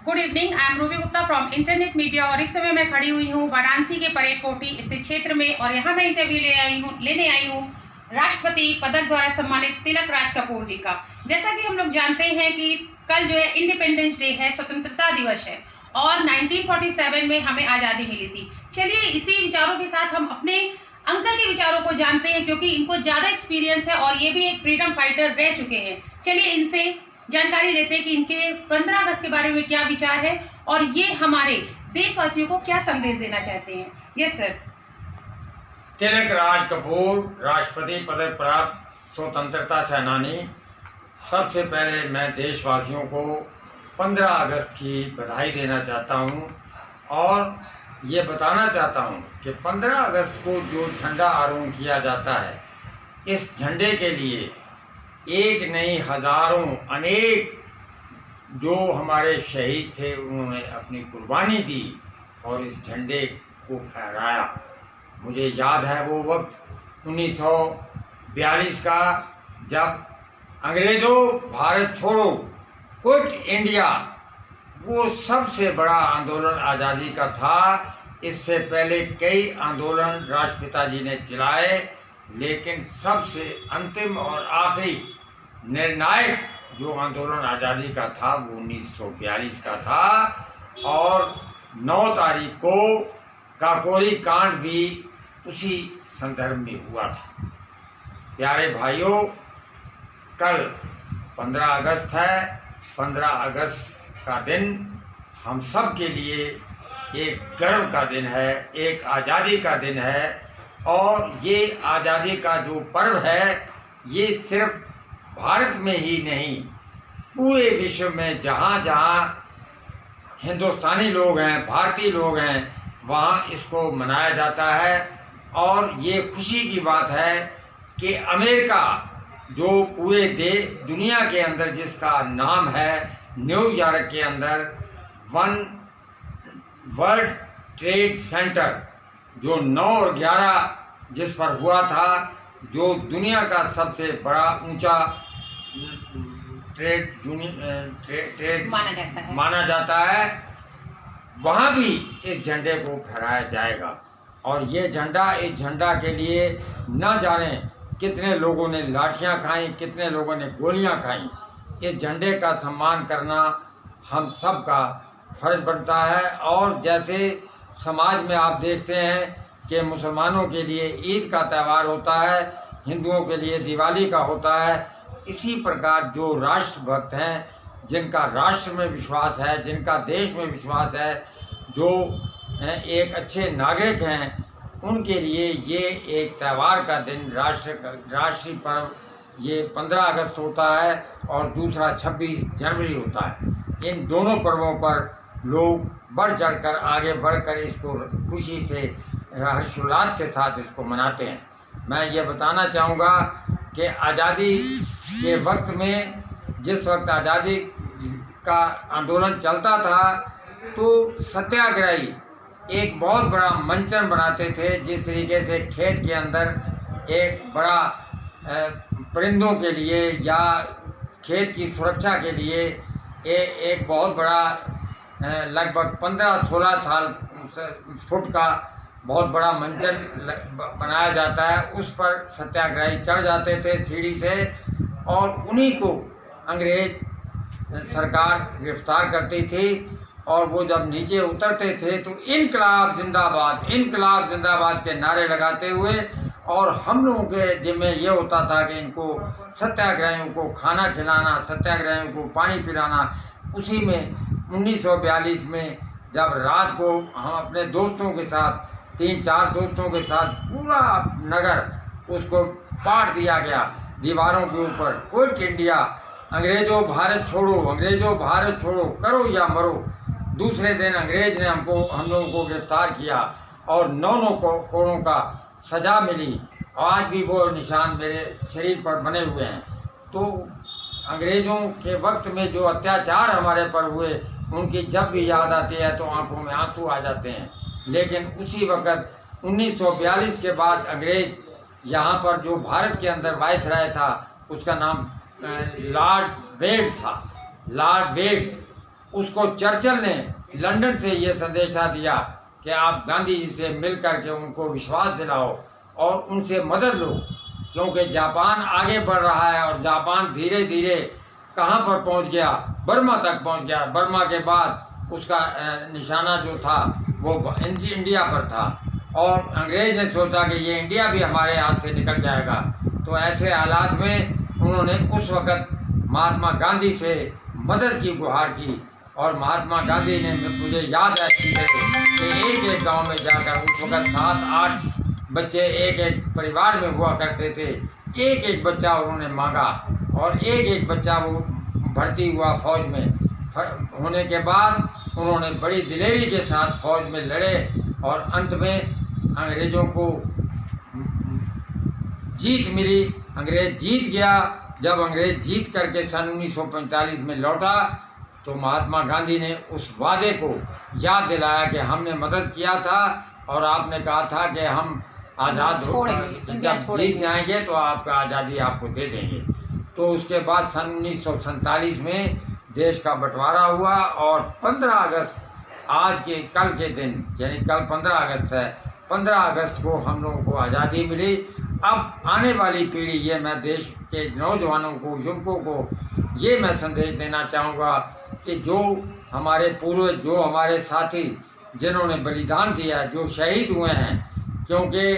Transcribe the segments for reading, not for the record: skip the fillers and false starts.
Good evening, I am Ruby Gupta from internet media और इस समय मैं खड़ी हुई हूँ वाराणसी के परेड कोठी स्थित क्षेत्र में और यहाँ मैं इंटरव्यू लेने आई हूँ राष्ट्रपति पदक द्वारा सम्मानित तिलक राज कपूर जी का। जैसा कि हम लोग जानते हैं कि कल जो है इंडिपेंडेंस डे है, स्वतंत्रता दिवस है और 1947 में हमें आज़ादी मिली थी। चलिए इसी विचारों के साथ हम अपने अंकल के विचारों को जानते हैं, क्योंकि इनको ज़्यादा एक्सपीरियंस है और ये भी एक फ्रीडम फाइटर रह चुके हैं। चलिए इनसे जानकारी लेते हैं कि इनके 15 अगस्त के बारे में क्या विचार है और ये हमारे देशवासियों को क्या संदेश देना चाहते हैं। Yes sir. तिलक राज कपूर राष्ट्रपति पदक प्राप्त स्वतंत्रता सेनानी। सबसे पहले मैं देशवासियों को 15 अगस्त की बधाई देना चाहता हूं और ये बताना चाहता हूं कि 15 अगस्त को जो झंडा आरोहण किया जाता है, इस झंडे के लिए एक नहीं हजारों अनेक जो हमारे शहीद थे उन्होंने अपनी कुर्बानी दी और इस झंडे को फहराया। मुझे याद है वो वक्त 1942 का, जब अंग्रेज़ों भारत छोड़ो क्विट इंडिया, वो सबसे बड़ा आंदोलन आज़ादी का था। इससे पहले कई आंदोलन राष्ट्रपिता जी ने चलाए, लेकिन सबसे अंतिम और आखिरी निर्णायक जो आंदोलन आज़ादी का था वो 1942 का था और 9 तारीख को काकोरी कांड भी उसी संदर्भ में हुआ था। प्यारे भाइयों, कल 15 अगस्त है। 15 अगस्त का दिन हम सब के लिए एक गर्व का दिन है, एक आज़ादी का दिन है और ये आज़ादी का जो पर्व है, ये सिर्फ भारत में ही नहीं, पूरे विश्व में जहाँ जहाँ हिंदुस्तानी लोग हैं, भारतीय लोग हैं, वहाँ इसको मनाया जाता है। और ये खुशी की बात है कि अमेरिका, जो पूरे दुनिया के अंदर जिसका नाम है, न्यूयॉर्क के अंदर वर्ल्ड ट्रेड सेंटर जो 9 और 11 जिस पर हुआ था, जो दुनिया का सबसे बड़ा ऊंचा ट्रेड माना जाता है, वहाँ भी इस झंडे को फहराया जाएगा। और ये झंडा, इस झंडा के लिए न जाने कितने लोगों ने लाठियाँ खाई, कितने लोगों ने गोलियाँ खाई। इस झंडे का सम्मान करना हम सब का फर्ज बनता है। और जैसे समाज में आप देखते हैं कि मुसलमानों के लिए ईद का त्यौहार होता है, हिंदुओं के लिए दिवाली का होता है, इसी प्रकार जो राष्ट्रभक्त हैं, जिनका राष्ट्र में विश्वास है, जिनका देश में विश्वास है, जो एक अच्छे नागरिक हैं, उनके लिए ये एक त्यौहार का दिन, राष्ट्रीय पर्व ये 15 अगस्त होता है और दूसरा 26 जनवरी होता है। इन दोनों पर्वों पर लोग बढ़ चढ़कर, आगे बढ़कर इसको खुशी से, हर्षोल्लास के साथ इसको मनाते हैं। मैं ये बताना चाहूँगा कि आज़ादी के वक्त में, जिस वक्त आज़ादी का आंदोलन चलता था, तो सत्याग्रही एक बहुत बड़ा मंचन बनाते थे। जिस तरीके से खेत के अंदर एक बड़ा परिंदों के लिए या खेत की सुरक्षा के लिए एक बहुत बड़ा लगभग 15-16 फुट का बहुत बड़ा मंचन बनाया जाता है, उस पर सत्याग्रही चढ़ जाते थे सीढ़ी से और उन्हीं को अंग्रेज सरकार गिरफ्तार करती थी। और वो जब नीचे उतरते थे तो इनकलाब जिंदाबाद, इनकलाब जिंदाबाद के नारे लगाते हुए, और हम लोगों के जिम्मे ये होता था कि इनको सत्याग्रहियों को खाना खिलाना, सत्याग्रहियों को पानी पिलाना। उसी में 1942 में जब रात को हम अपने दोस्तों के साथ, 3-4 दोस्तों के साथ, पूरा नगर उसको पाट दिया गया दीवारों के ऊपर, क्विट इंडिया, अंग्रेज़ों भारत छोड़ो, अंग्रेज़ों भारत छोड़ो, करो या मरो। दूसरे दिन अंग्रेज ने हम लोगों को गिरफ्तार किया और 9 कोड़ों का सज़ा मिली। आज भी वो निशान मेरे शरीर पर बने हुए हैं। तो अंग्रेज़ों के वक्त में जो अत्याचार हमारे पर हुए, उनकी जब भी याद आती है तो आंखों में आंसू आ जाते हैं। लेकिन उसी वक्त 1942 के बाद अंग्रेज यहाँ पर जो भारत के अंदर वायसराय था, उसका नाम लॉर्ड वेव्स था। लॉर्ड वेव्स उसको चर्चिल ने लंदन से ये संदेशा दिया कि आप गांधी जी से मिल करके उनको विश्वास दिलाओ और उनसे मदद लो, क्योंकि जापान आगे बढ़ रहा है और जापान धीरे धीरे कहाँ पर पहुंच गया, बर्मा तक पहुंच गया। बर्मा के बाद उसका निशाना जो था वो इंडिया पर था और अंग्रेज़ ने सोचा कि ये इंडिया भी हमारे हाथ से निकल जाएगा। तो ऐसे हालात में उन्होंने उस वक़्त महात्मा गांधी से मदद की गुहार की और महात्मा गांधी ने, मुझे याद है अच्छी तरह कि एक एक गांव में जाकर उस वक़्त 7-8 बच्चे एक एक परिवार में हुआ करते थे, एक एक बच्चा उन्होंने मांगा और एक एक बच्चा वो भर्ती हुआ फौज में। होने के बाद उन्होंने बड़ी दिलेरी के साथ फौज में लड़े और अंत में अंग्रेज़ों को जीत मिली, अंग्रेज़ जीत गया। जब अंग्रेज़ जीत करके सन 1945 में लौटा तो महात्मा गांधी ने उस वादे को याद दिलाया कि हमने मदद किया था और आपने कहा था कि हम आज़ाद हो जब जीत जाएंगे तो आपका आज़ादी आपको दे देंगे। तो उसके बाद सन 1947 में देश का बंटवारा हुआ और 15 अगस्त आज के कल के दिन, यानी कल 15 अगस्त है, 15 अगस्त को हम लोगों को आज़ादी मिली। अब आने वाली पीढ़ी, ये मैं देश के नौजवानों को, युवकों को ये मैं संदेश देना चाहूँगा कि जो हमारे पूर्वज, जो हमारे साथी जिन्होंने बलिदान दिया, जो शहीद हुए हैं, क्योंकि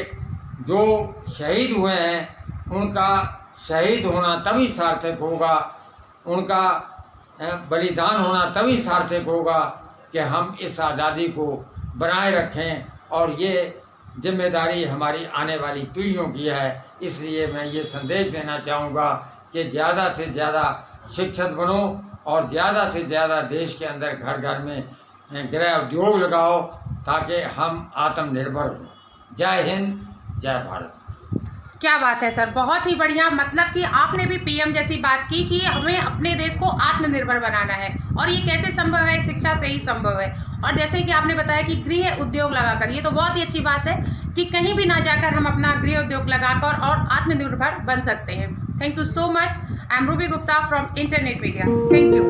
जो शहीद हुए हैं उनका शहीद होना तभी सार्थक होगा, उनका बलिदान होना तभी सार्थक होगा कि हम इस आज़ादी को बनाए रखें और ये जिम्मेदारी हमारी आने वाली पीढ़ियों की है। इसलिए मैं ये संदेश देना चाहूँगा कि ज़्यादा से ज़्यादा शिक्षित बनो और ज़्यादा से ज़्यादा देश के अंदर घर घर में गृह उद्योग लगाओ ताकि हम आत्मनिर्भर हों। जय हिंद, जय भारत। क्या बात है सर, बहुत ही बढ़िया। मतलब कि आपने भी पीएम जैसी बात की कि हमें अपने देश को आत्मनिर्भर बनाना है और ये कैसे संभव है, शिक्षा से ही संभव है। और जैसे कि आपने बताया कि गृह उद्योग लगाकर, ये तो बहुत ही अच्छी बात है कि कहीं भी ना जाकर हम अपना गृह उद्योग लगाकर और आत्मनिर्भर बन सकते हैं। Thank you so much. I am Ruby Gupta from internet media. Thank you.